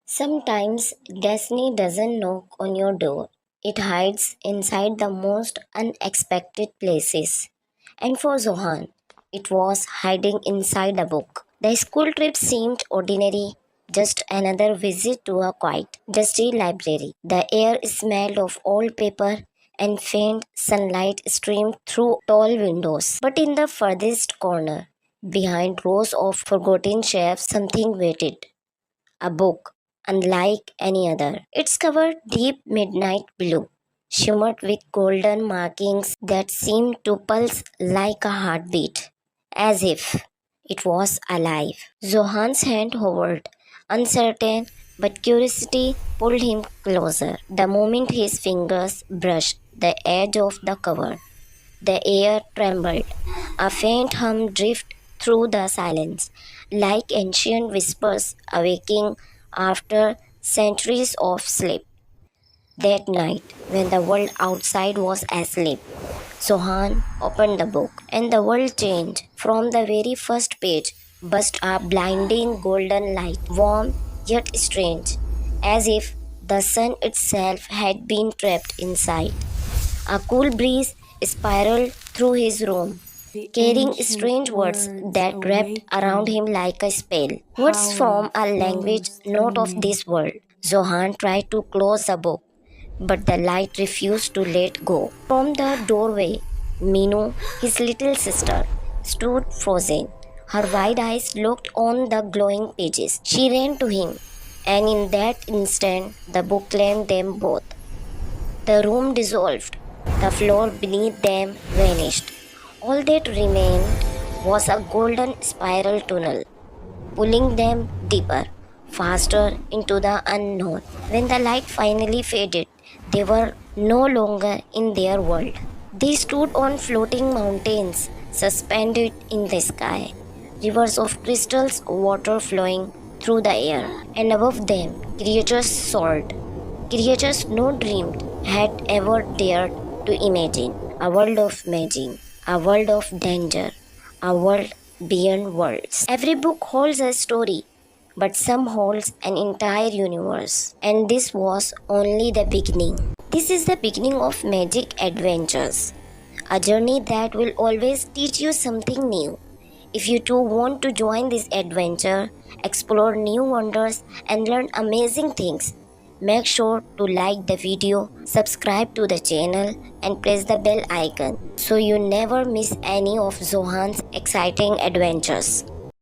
Sometimes destiny doesn't knock on your door, it hides inside the most unexpected places. And for Zohan, it was hiding inside a book. The school trip seemed ordinary, just another visit to a quiet, dusty library. The air smelled of old paper and faint sunlight streamed through tall windows. But in the furthest corner, behind rows of forgotten shelves, something waited. A book, unlike any other. It's covered deep midnight blue, shimmered with golden markings that seemed to pulse like a heartbeat, as if it was alive. Zohan's hand hovered, uncertain, but curiosity pulled him closer. The moment his fingers brushed the edge of the cover, the air trembled. A faint hum drifted through the silence, like ancient whispers awaking after centuries of sleep. That night, when the world outside was asleep, Sohan opened the book, and the world changed. From the very first page burst a blinding golden light, warm yet strange, as if the sun itself had been trapped inside. A cool breeze spiraled through his room, The carrying ancient strange words words that wrapped around him awaken, like a spell. Words from power a language flows not through of me. this world. Zohan tried to close the book, but the light refused to let go. From the doorway, Minu, his little sister, stood frozen. Her wide eyes looked on the glowing pages. She ran to him, and in that instant, the book claimed them both. The room dissolved. The floor beneath them vanished. All that remained was a golden spiral tunnel, pulling them deeper, faster into the unknown. When the light finally faded, they were no longer in their world. They stood on floating mountains, suspended in the sky, rivers of crystals, water flowing through the air, and above them, creatures soared. Creatures no dreamed had ever dared to imagine. A world of magic, a world of danger, a world beyond worlds. Every book holds a story, but some holds an entire universe. And this was only the beginning. This is the beginning of Magic Adventures, a journey that will always teach you something new. If you too want to join this adventure, explore new wonders, and learn amazing things, make sure to like the video, subscribe to the channel, and press the bell icon so you never miss any of Zohan's exciting adventures.